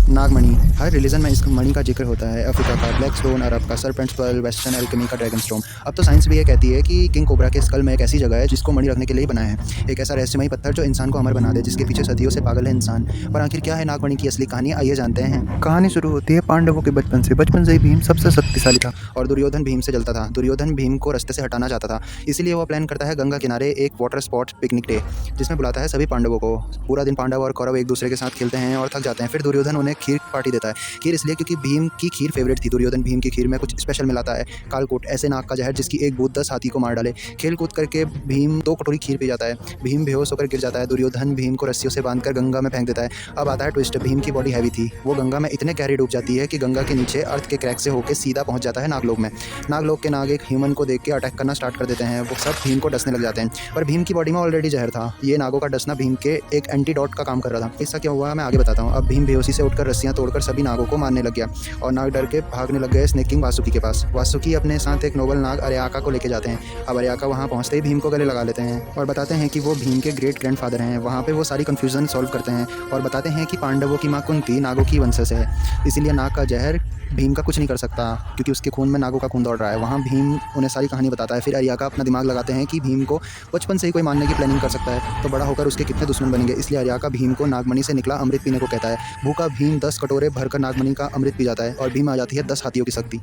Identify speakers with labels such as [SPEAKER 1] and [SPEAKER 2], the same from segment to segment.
[SPEAKER 1] नागमणि। हर religion में इस मणि का जिक्र होता है। अफ्रीका का ब्लैक स्टोन, अरब का सर्पेंट्स पर्ल, वेस्टर्न एल्केमी का ड्रैगन स्टोन। अब तो साइंस भी ये कहती है कि किंग कोबरा के स्कल में एक ऐसी जगह है जिसको मणि रखने के लिए ही बनाया है। एक ऐसा रहस्यमयी पत्थर जो इंसान को अमर बना दे, जिसके पीछे सदियों से पागल है इंसान। पर आखिर क्या है नागमणि की असली कहानी, आइए जानते हैं।
[SPEAKER 2] कहानी शुरू होती है पांडवों के बचपन से। बचपन से ही भीम सबसे शक्तिशाली था।
[SPEAKER 1] और दुर्योधन भीम से जलता था। दुर्योधन भीम को रास्ते से हटाना चाहता था, इसीलिए वो प्लान करता है गंगा किनारे एक वाटर स्पॉट पिकनिक डे, जिसमें बुलाता है सभी पांडवों को। पूरा दिन पांडव और कौरव एक दूसरे के साथ खेलते हैं और थक जाते हैं। फिर दुर्योधन उन्हें खीर पार्टी देता है। खीर इसलिए क्योंकि भीम की खीर फेवरेट थी। दुर्योधन भीम की खीर में कुछ स्पेशल मिलाता है, कालकूट, ऐसे नाग का जहर जिसकी एक बूंद 10 हाथी को मार डाले। खेल कूद करके भीम 2 कटोरी खीर पी जाता है। भीम बेहोश होकर गिर जाता है। दुर्योधन भीम को रस्सियों से बांधकर गंगा में फेंक देता है। अब आता है ट्विस्ट, भीम की बॉडी हैवी थी। वो गंगा में इतने गहरी डूब जाती है कि गंगा के नीचे अर्थ के क्रैक से होकर सीधा पहुंच जाता है नागलोक में। नागलोक के नाग एक ह्यूमन को देख के अटैक करना स्टार्ट कर देते हैं। वो सब भीम को डसने लग जाते हैं, पर भीम की बॉडी में ऑलरेडी जहर था। ये नागों का डसना भीम के एक एंटीडोट का काम कर रहा था। इसका क्या हुआ मैं आगे बताता हूँ। अब भीम बेहोशी से उठकर रस्सियां तोड़कर सभी नागों को मारने लग गया और नाग डर के भागने लग गए स्नेक किंग वासुकी के पास। वासुकी अपने साथ एक नोबल नाग अरयाका को लेके जाते हैं। अब अरयाका वहाँ पहुँचते ही भीम को गले लगा लेते हैं और बताते हैं कि वो भीम के ग्रेट ग्रैंडफादर हैं। वहाँ पे वो सारी कन्फ्यूजन सॉल्व करते हैं और बताते हैं कि पांडवों की माँ कुंती नागों की वंशज है, इसीलिए नाग का जहर भीम का कुछ नहीं कर सकता क्योंकि उसके खून में नागों का खून दौड़ रहा है। वहाँ भीम उन्हें सारी कहानी बताता है। फिर अरयाका अपना दिमाग लगाते हैं कि भीम को बचपन से ही कोई मारने की प्लानिंग कर सकता है, तो बड़ा होकर उसके कितने दुश्मन बनेंगे। इसलिए अरयाका भीम को नागमणि से निकला अमृत पीने को कहता है। भूखा भीम 10 कटोरे भरकर नागमणि का अमृत पी जाता है और भीम आ जाती है 10 हाथियों की शक्ति।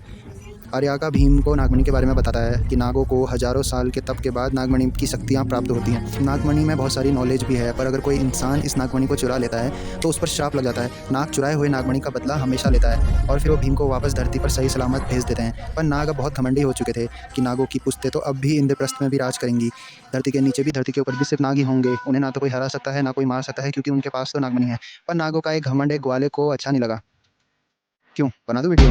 [SPEAKER 1] आर्याका भीम को नागमणि के बारे में बताता है कि नागों को हजारों साल के तप के बाद नागमणि की शक्तियाँ प्राप्त होती हैं। नागमणि में बहुत सारी नॉलेज भी है, पर अगर कोई इंसान इस नागमणि को चुरा लेता है तो उस पर श्राप लग जाता है। नाग चुराए हुए नागमणि का बदला हमेशा लेता है और फिर वो भीम को वापस धरती पर सही सलामत भेज देते हैं। पर नाग अब बहुत घमंडी हो चुके थे कि नागों की पुश्तें तो अब भी इंद्रप्रस्थ में भी राज करेंगी। धरती के नीचे भी, धरती के ऊपर भी सिर्फ नाग ही होंगे। उन्हें ना तो कोई हरा सकता है, ना कोई मार सकता है, क्योंकि उनके पास तो नागमणि है। पर नागों का एक घमंड एक ग्वाले को अच्छा नहीं लगा। क्यों, बना दूं वीडियो?